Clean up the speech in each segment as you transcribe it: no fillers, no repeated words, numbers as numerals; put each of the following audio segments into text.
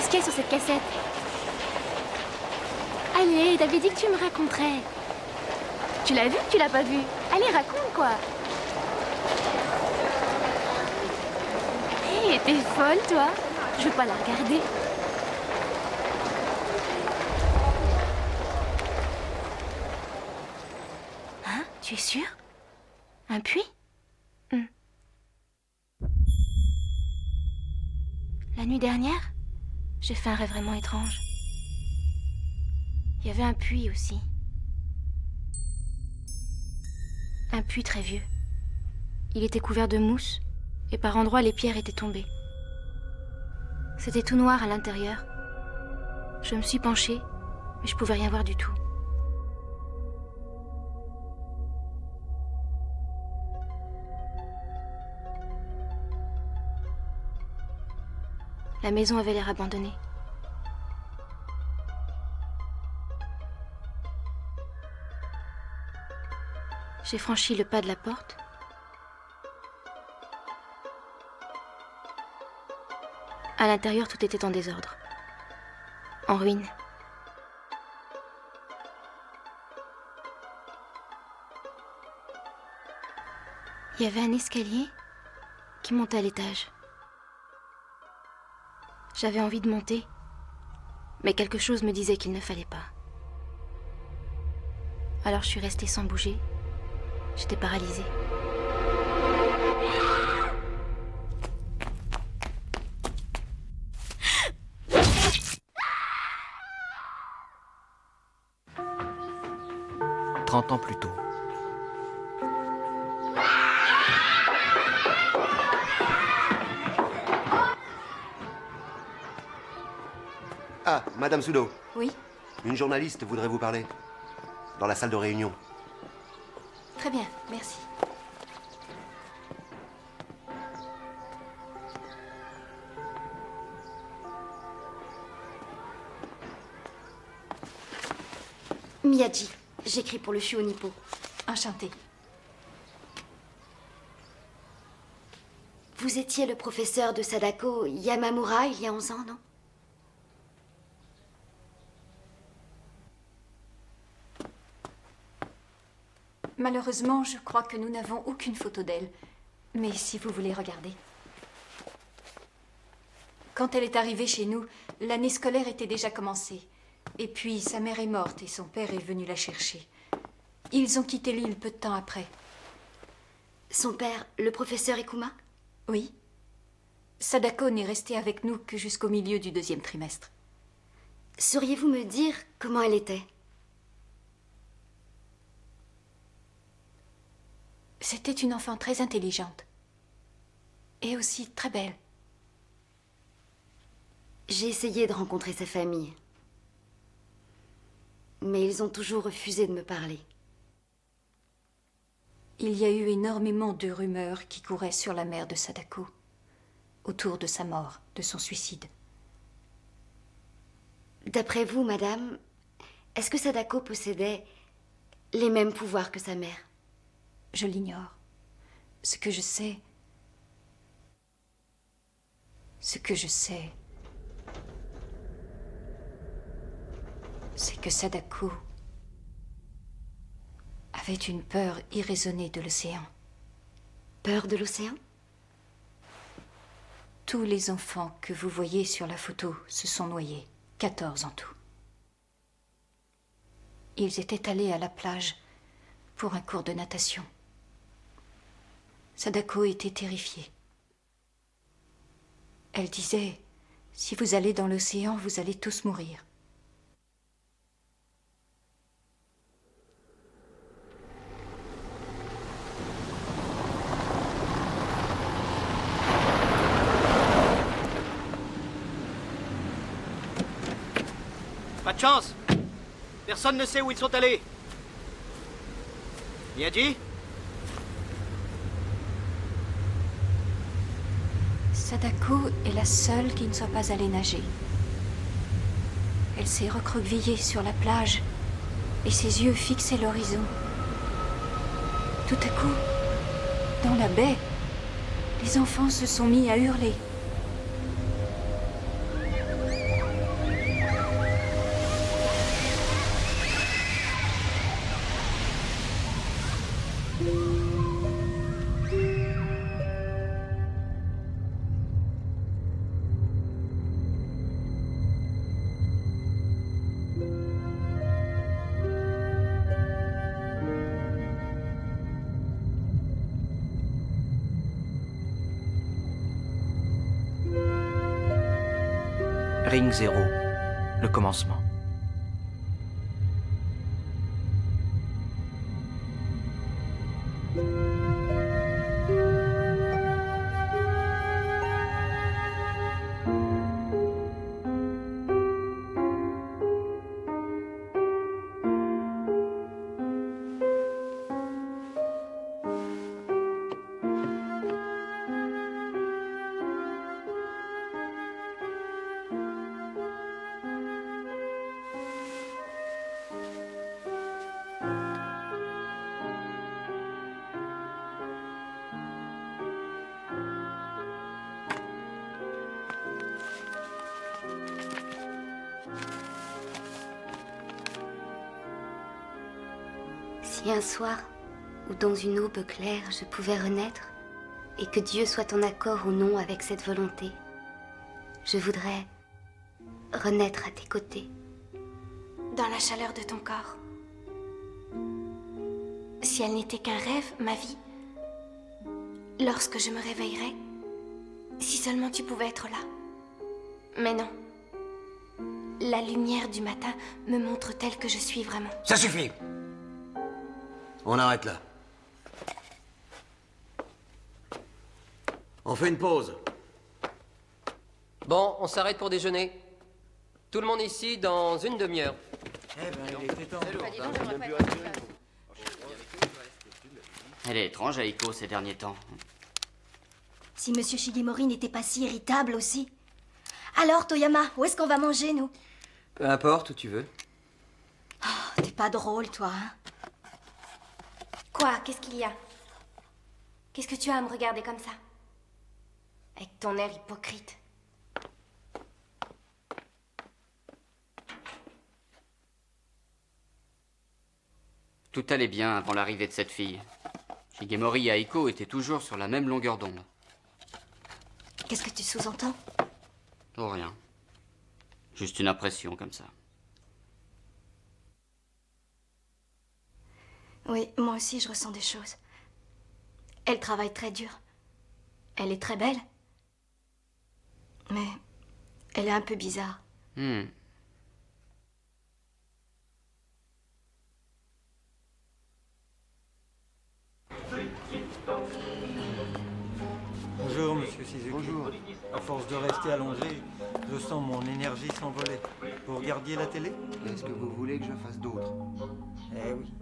qu'il y a sur cette cassette? Allez, t'avais dit que tu me raconterais. Tu l'as vu ou tu l'as pas vu? Allez, raconte quoi. Hé, t'es folle toi. Je veux pas la regarder. Hein? Tu es sûr? Un puits? La nuit dernière, j'ai fait un rêve vraiment étrange. Il y avait un puits aussi. Un puits très vieux. Il était couvert de mousse et par endroits les pierres étaient tombées. C'était tout noir à l'intérieur. Je me suis penchée, mais je pouvais rien voir du tout. La maison avait l'air abandonnée. J'ai franchi le pas de la porte. À l'intérieur, tout était en désordre. En ruine. Il y avait un escalier qui montait à l'étage. J'avais envie de monter, mais quelque chose me disait qu'il ne fallait pas. Alors je suis restée sans bouger. J'étais paralysée. « 30 ans plus tôt. Ah, Madame Sudo. Oui, Une journaliste voudrait vous parler. Dans la salle de réunion. très bien, merci. Miyaji, j'écris pour le Shuo Nippo. Enchantée. Vous étiez le professeur de Sadako Yamamura il y a 11 ans, non? Malheureusement, je crois que nous n'avons aucune photo d'elle. Mais si vous voulez regarder. Quand elle est arrivée chez nous, l'année scolaire était déjà commencée. Et puis, sa mère est morte et son père est venu la chercher. Ils ont quitté l'île peu de temps après. Son père, le professeur Ikuma? Oui. Sadako n'est restée avec nous que jusqu'au milieu du 2e trimestre. Sauriez-vous me dire comment elle était? C'était une enfant très intelligente. Et aussi très belle. J'ai essayé de rencontrer sa famille. Mais ils ont toujours refusé de me parler. Il y a eu énormément de rumeurs qui couraient sur la mère de Sadako, autour de sa mort, de son suicide. D'après vous, madame, est-ce que Sadako possédait les mêmes pouvoirs que sa mère? Je l'ignore. Ce que je sais, c'est que Sadako avait une peur irraisonnée de l'océan. Peur de l'océan? Tous les enfants que vous voyez sur la photo se sont noyés, 14 en tout. Ils étaient allés à la plage pour un cours de natation. Sadako était terrifiée. Elle disait, si vous allez dans l'océan, vous allez tous mourir. Pas de chance. Personne ne sait où ils sont allés. Miyaji? Sadako est la seule qui ne soit pas allée nager. Elle s'est recroquevillée sur la plage et ses yeux fixaient l'horizon. Tout à coup, dans la baie, les enfants se sont mis à hurler. Ring 0, le commencement. Si un soir, ou dans une aube claire, je pouvais renaître, et que Dieu soit en accord ou non avec cette volonté, je voudrais renaître à tes côtés. Dans la chaleur de ton corps. Si elle n'était qu'un rêve, ma vie, lorsque je me réveillerais, si seulement tu pouvais être là. Mais non. La lumière du matin me montre telle que je suis vraiment. Ça suffit. On arrête là. On fait une pause. Bon, on s'arrête pour déjeuner. Tout le monde ici dans une demi-heure. Eh ben, il était temps. Elle est étrange, Aiko, ces derniers temps. Si Monsieur Shigemori n'était pas si irritable aussi. Alors, Toyama, où est-ce qu'on va manger, nous? Peu importe, où tu veux. Oh, t'es pas drôle, toi, hein? Quoi? Qu'est-ce qu'il y a? Qu'est-ce que tu as à me regarder comme ça? Avec ton air hypocrite. Tout allait bien avant l'arrivée de cette fille. Shigemori et Aiko étaient toujours sur la même longueur d'onde. Qu'est-ce que tu sous-entends? Oh, rien. Juste une impression comme ça. Oui, moi aussi, je ressens des choses. Elle travaille très dur. Elle est très belle. Mais elle est un peu bizarre. Bonjour, monsieur Shizuki. Bonjour. À force de rester allongé, je sens mon énergie s'envoler. Vous regardiez la télé? Qu'est-ce que vous voulez que je fasse d'autre? Eh oui.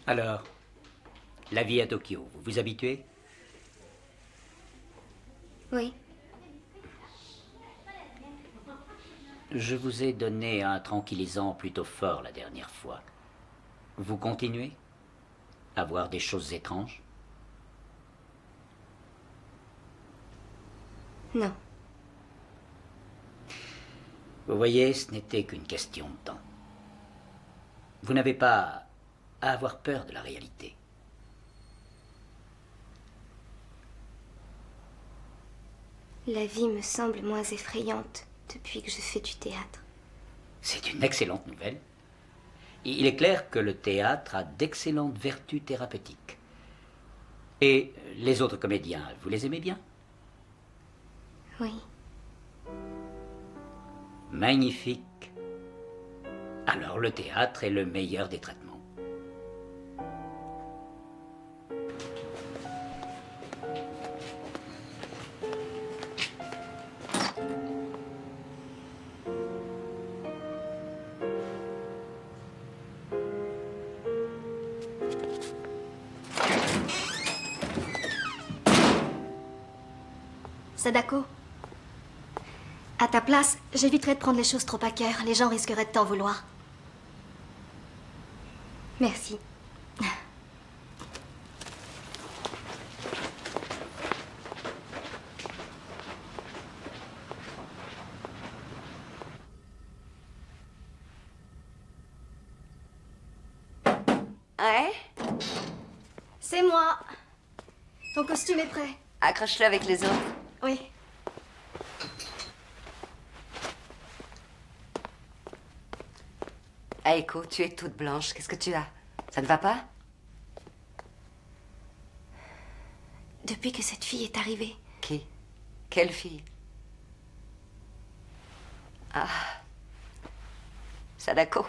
Alors, la vie à Tokyo, vous vous habituez? Oui. Je vous ai donné un tranquillisant plutôt fort la dernière fois. Vous continuez à voir des choses étranges? Non. Vous voyez, ce n'était qu'une question de temps. Vous n'avez pas à avoir peur de la réalité. La vie me semble moins effrayante depuis que je fais du théâtre. C'est une excellente nouvelle. Il est clair que le théâtre a d'excellentes vertus thérapeutiques. Et les autres comédiens, vous les aimez bien? Oui. Magnifique. Alors le théâtre est le meilleur des traitements. Sadako, à ta place, j'éviterais de prendre les choses trop à cœur. Les gens risqueraient de t'en vouloir. Merci. Ton costume est prêt. Accroche-le avec les autres. Oui. Aiko, tu es toute blanche. Qu'est-ce que tu as? Ça ne va pas? Depuis que cette fille est arrivée. Qui? Quelle fille? Ah. Sadako.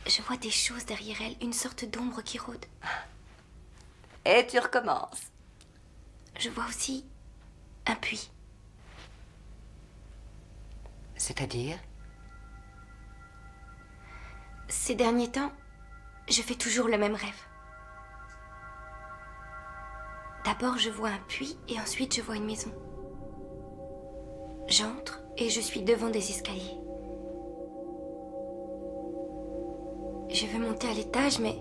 Je vois des choses derrière elle, une sorte d'ombre qui rôde. Et tu recommences. Je vois aussi un puits. C'est-à-dire? Ces derniers temps, je fais toujours le même rêve. D'abord, je vois un puits et ensuite, je vois une maison. J'entre et je suis devant des escaliers. Je veux monter à l'étage, mais